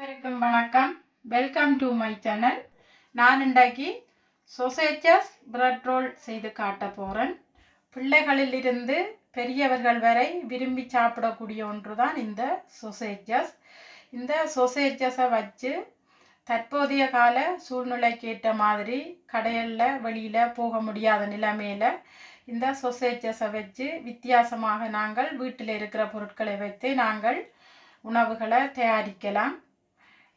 அனைவருக்கும் வணக்கம். Welcome to my channel. நான் இன்றைக்கு சொசேஜஸ் பிரெட் ரோல் செய்து காட்ட போகிறேன். பிள்ளைகளிலிருந்து பெரியவர்கள் வரை விரும்பி சாப்பிடக்கூடிய ஒன்று தான் இந்த சொசேஜஸ். இந்த சொசேஜஸை வச்சு தற்போதைய கால சூழ்நிலைக்கு ஏற்ற மாதிரி கடைகளில் வெளியில் போக முடியாத நிலைமையில் இந்த சொசேஜஸை வச்சு வித்தியாசமாக நாங்கள் வீட்டில் இருக்கிற பொருட்களை வைத்து நாங்கள் உணவுகளை தயாரிக்கலாம்.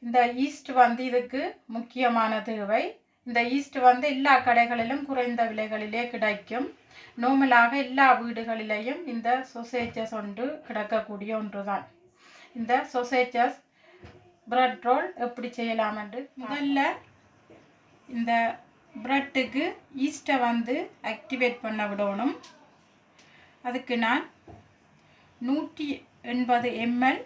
இந்த ஈஸ்ட் இதுக்கு முக்கியமான தேவை. இந்த ஈஸ்ட் எல்லா கடைகளிலும் குறைந்த விலைகளிலே கிடைக்கும். நார்மலாக எல்லா வீடுகளிலேயும் இந்த சொசேஜஸ் ஒன்று கிடைக்கக்கூடிய ஒன்று தான். இந்த சொசேஜஸ் பிரெட் ரோல் எப்படி செய்யலாம் என்று முதல்ல இந்த பிரெட்டுக்கு ஈஸ்ட்டை ஆக்டிவேட் பண்ண விடணும். அதுக்கு நான் 180 ml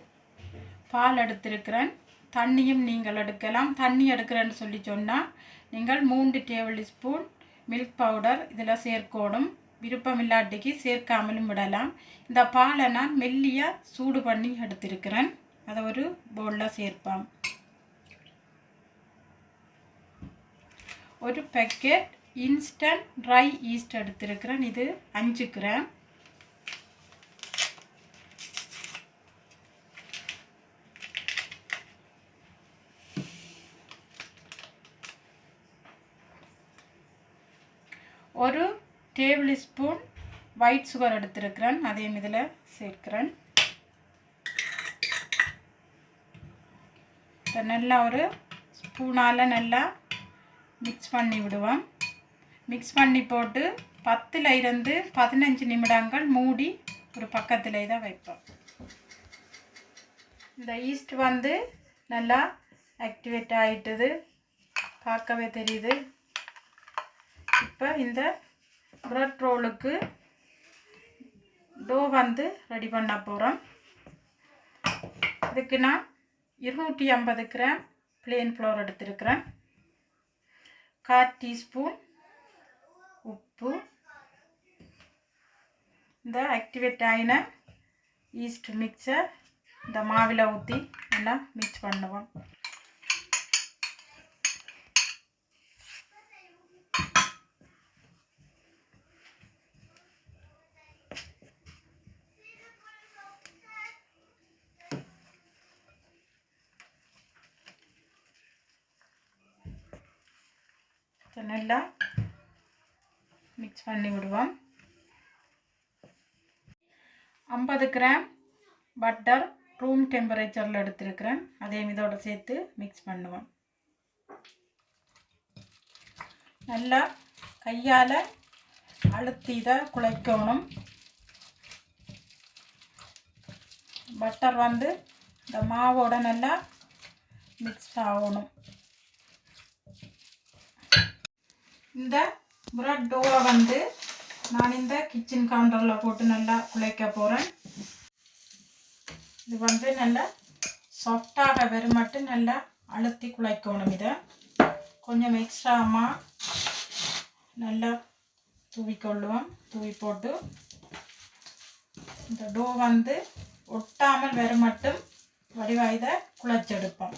பால் எடுத்திருக்கிறேன். தண்ணியும் நீங்கள் எடுக்கலாம். தண்ணி எடுக்கிறேன்னு சொல்லி சொன்னால் நீங்கள் 3 டேபிள் ஸ்பூன் மில்க் பவுடர் இதில் சேர்க்கணும். விருப்பம் இல்லாட்டிக்கு சேர்க்காமலும் விடலாம். இந்த பாலை நான் மெல்லியாக சூடு பண்ணி எடுத்திருக்கிறேன். அதை ஒரு பவுலில் சேர்ப்போம். ஒரு பேக்கெட் இன்ஸ்டன்ட் ட்ரை ஈஸ்ட் எடுத்திருக்கிறேன். இது 5 கிராம். ஒரு டேபிள் ஸ்பூன் ஒயிட் சுகர் எடுத்திருக்கிறேன். அதையும் இதில் சேர்க்கிறேன். இதை நல்லா ஒரு ஸ்பூனால் நல்லா மிக்ஸ் பண்ணி விடுவோம். மிக்ஸ் பண்ணி போட்டு 10 இருந்து 15 நிமிடங்கள் மூடி ஒரு பக்கத்தில் தான் வைப்போம். இந்த ஈஸ்ட் நல்லா ஆக்டிவேட் ஆகிட்டுது, பார்க்கவே தெரியுது. இப்போ இந்த பிரெட் ரோலுக்கு டோ ரெடி பண்ண போகிறோம். இதுக்கு நான் 250 கிராம் பிளேன் ஃப்ளோர் எடுத்திருக்கிறேன். 1/4 டீஸ்பூன் உப்பு. இந்த ஆக்டிவேட் ஆகின ஈஸ்ட் மிக்ஸை இந்த மாவில் ஊற்றி நல்லா மிக்ஸ் பண்ணுவோம். நல்லா மிக்ஸ் பண்ணி விடுவோம். 50 கிராம் பட்டர் ரூம் டெம்பரேச்சரில் எடுத்திருக்கிறேன். அதையும் இதோட சேர்த்து மிக்ஸ் பண்ணுவோம். நல்லா கையால் அழுத்தி இதை குழைக்கணும். பட்டர் இந்த மாவோட நல்லா மிக்ஸ் ஆகணும். இந்த பிரெட் டோவை நான் இந்த கிச்சன் கவுண்டரில் போட்டு நல்லா குழைக்க போகிறேன். இது நல்லா சாஃப்டாக வரும் மட்டும் நல்லா அழுத்தி குழைக்கணும். இதை கொஞ்சம் எக்ஸ்ட்ராமா நல்லா தூவிக்கொள்ளுவோம். தூவி போட்டு இந்த டோ ஒட்டாமல் வரும் மட்டும் வடிவாக இதை குழைச்செடுப்போம்.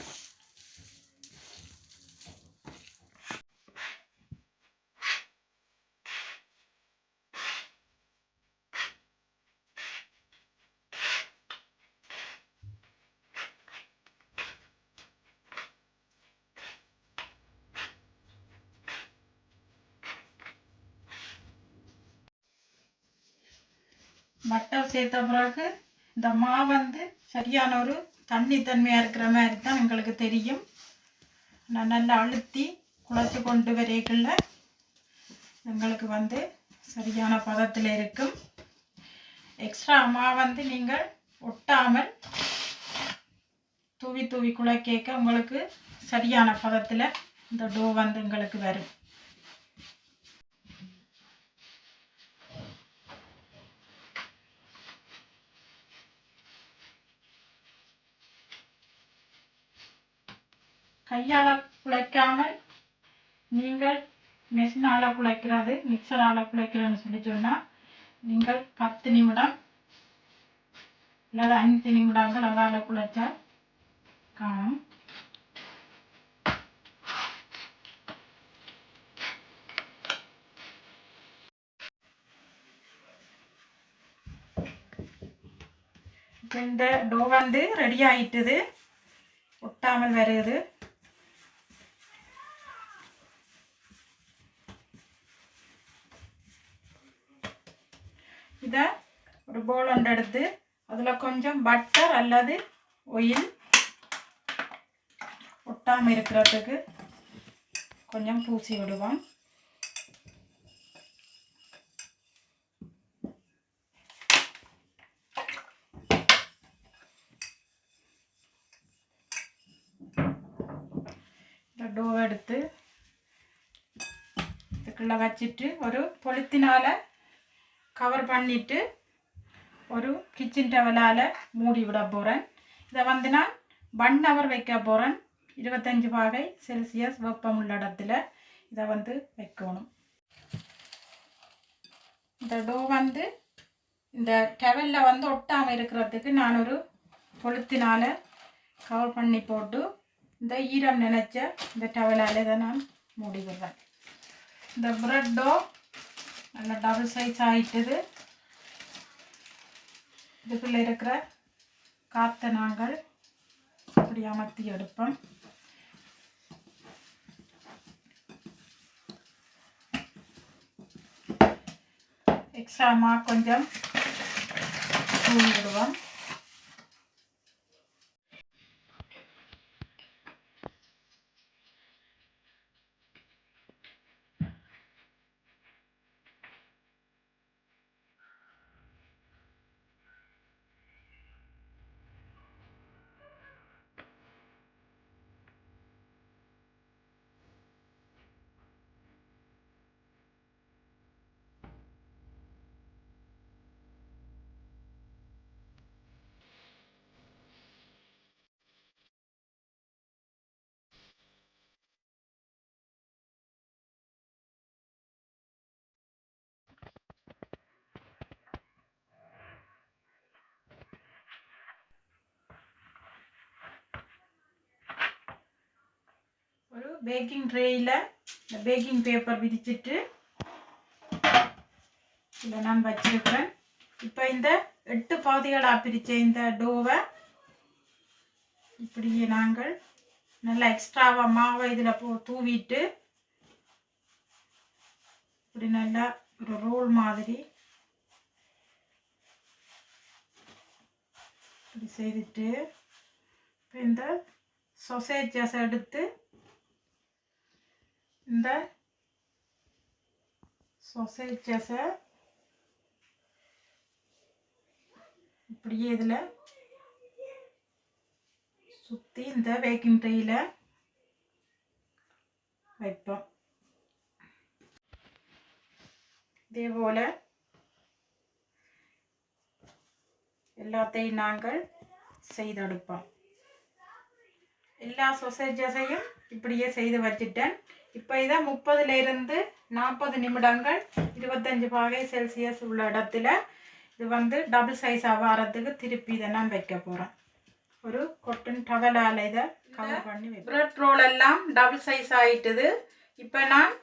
பட்டர் சேர்த்த பிறகு இந்த மாவு சரியான ஒரு தண்ணித்தன்மையாக இருக்கிற மாதிரி தான் எங்களுக்கு தெரியும். நான் நல்லா அழுத்தி குழைச்சி கொண்டு வரைக்குள்ள எங்களுக்கு சரியான பதத்தில் இருக்கும். எக்ஸ்ட்ரா மாவு நீங்கள் ஒட்டாமல் தூவி தூவி குழைக்க உங்களுக்கு சரியான பதத்தில் இந்த டோ எங்களுக்கு வரும். கையால் குழைக்காமல் நீங்கள் மெஷினால் குழைக்கிறது, மிக்சரால் குழைக்கிறதுன்னு சொல்லி சொன்னால் நீங்கள் 10 நிமிடம் இல்லை 5 நிமிடங்கள் அதால் குழைச்சால் காணும். இந்த டோ வந்து ரெடி ஆகிட்டுது, ஒட்டாமல் வருது. இதை ஒரு பவுல் ஒன்று எடுத்து அதில் கொஞ்சம் பட்டர் அல்லது ஆயில் ஒட்டாமல் இருக்கிறதுக்கு கொஞ்சம் பூசி விடுவோம். இந்த டோவை எடுத்து இதுக்குள்ளே வச்சுட்டு ஒரு பொலித்தினால் கவர் பண்ணிவிட்டு ஒரு கிச்சன் டவலால் மூடி விட போகிறேன். இதை வந்து நான் 1 hour வைக்க போகிறேன். 25 பாகை செல்சியஸ் வெப்பமுள்ள இடத்துல இதை வந்து வைக்கணும். இந்த டோ வந்து இந்த டவலில் வந்து ஒட்டாமல் இருக்கிறதுக்கு நான் ஒரு பொலித்தினால் கவர் பண்ணி போட்டு இந்த ஈரம் நினைச்ச இந்த டவலால் இதை நான் மூடி விடுறேன். இந்த பிரெட் டோ நல்லா டபுள் சைஸ் ஆகிட்டுது. இதுக்குள்ளே இருக்கிற காற்றை நாங்கள் இப்படி அமர்த்தி எடுப்போம். எக்ஸ்ட்ராமா கொஞ்சம் தூவி விடுவோம். ஒரு பேக்கிங் ட்ரேயில் இந்த பேக்கிங் பேப்பர் விரிச்சிட்டு இதில் நான் வச்சிருக்கிறேன். இப்போ இந்த 8 பாதிகளாக பிரித்த இந்த டோவை இப்படியே நாங்கள் நல்லா எக்ஸ்ட்ராவாக மாவை இதில் தூவிட்டு இப்படி நல்லா ஒரு ரோல் மாதிரி இப்படி செய்துட்டு இப்போ இந்த சொசேஜஸ் எடுத்து இந்த சொசேஜஸை இப்படியே இதில் சுற்றி இந்த பேக்கிங் ட்ரேயில் வைப்போம். இதே போல் எல்லாத்தையும் நாங்கள் செய்தெடுப்போம். எல்லா சொசேஜஸையும் இப்படியே செய்து வச்சுட்டேன். இப்போ இதை 30 to 40 நிமிடங்கள் 25 பாகை செல்சியஸ் உள்ள இடத்துல இது வந்து டபுள் சைஸாக வாரத்துக்கு திருப்பி இதை நான் வைக்க போகிறேன். ஒரு கொட்டன் டவலால் இதை கவர் பண்ணி பிரெட் ரோல் எல்லாம் டபுள் சைஸ் ஆகிட்டுது. இப்போ நான்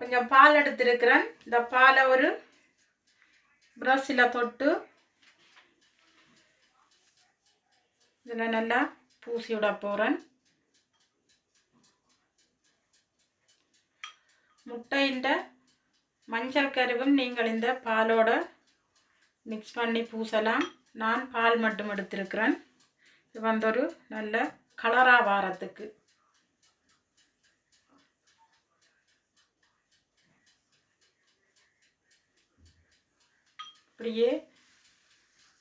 கொஞ்சம் பால் எடுத்துருக்கிறேன். இந்த பாலை ஒரு ப்ரஷ்ஷில் தொட்டு இதில் நல்லா பூசி விட போகிறேன். முட்டையின் மஞ்சள் கருவும் நீங்கள் இந்த பாலோட மிக்ஸ் பண்ணி பூசலாம். நான் பால் மட்டும் எடுத்திருக்கிறேன். இது வந்து ஒரு நல்ல கலராக வாரத்துக்கு. இப்படியே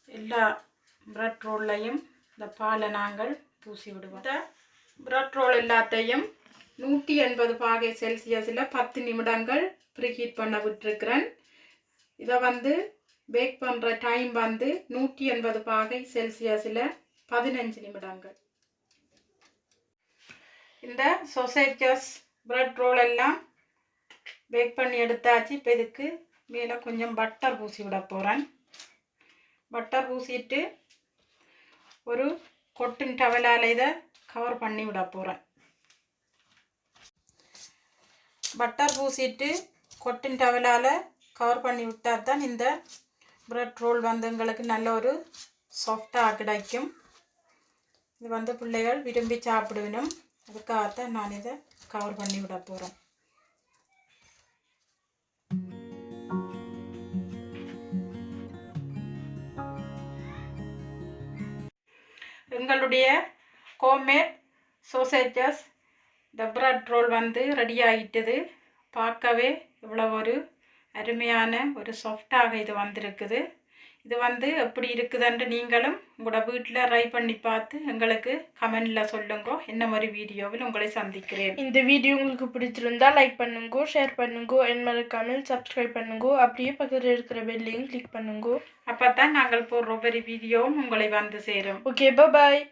எல்லா பிரெட் ரோல்லையும் இந்த பாலை நாங்கள் பூசி விடுவோம். இந்த பிரெட் ரோல் எல்லாத்தையும் 180 பாகை செல்சியஸில் 10 நிமிடங்கள் ப்ரீஹீட் பண்ண விட்டுருக்கிறேன். இதை வந்து பேக் பண்ணுற டைம் வந்து 180 பாகை செல்சியஸில் 15 நிமிடங்கள். இந்த சொசேஜஸ் பிரெட் ரோல் எல்லாம் பேக் பண்ணி எடுத்தாச்சு. இப்போ இதுக்கு மேலே கொஞ்சம் பட்டர் பூசி விட போகிறேன். பட்டர் பூசிட்டு ஒரு கொட்டன் டவலால் இதை கவர் பண்ணி விட போகிறேன். பட்டர் பூசிட்டு கொட்டன் டவலால் கவர் பண்ணி விட்டால் தான் இந்த பிரெட் ரோல் வந்து எங்களுக்கு நல்ல ஒரு சாஃப்டாக கிடைக்கும். இது வந்து பிள்ளைகள் விரும்பி சாப்பிடுவேனும். அதுக்காகத்தான் நான் இதை கவர் பண்ணி விட போகிறேன். எங்களுடைய ஹோம்மேட் சோசேஜஸ் த பிரெட் ரோல் வந்து ரெடி ஆகிட்டது. பார்க்கவே இவ்வளோ ஒரு அருமையான ஒரு சாஃப்டாக இது வந்திருக்குது. இது வந்து எப்படி இருக்குதுன்ட்டு நீங்களும் உங்களோட வீட்டில் ட்ரை பண்ணி பார்த்து எங்களுக்கு கமெண்டில் சொல்லுங்க. என்ன மாதிரி வீடியோவில் உங்களை சந்திக்கிறேன். இந்த வீடியோ உங்களுக்கு பிடிச்சிருந்தா லைக் பண்ணுங்க, ஷேர் பண்ணுங்க, மறக்காமல் சப்ஸ்கிரைப் பண்ணுங்க. அப்படியே பக்கத்தில் இருக்கிற பெல்லையும் கிளிக் பண்ணுங்க. அப்போ தான் நாங்கள் போடுற ஒவ்வொரு வீடியோவும் உங்களை வந்து சேரும். ஓகே, பாய்.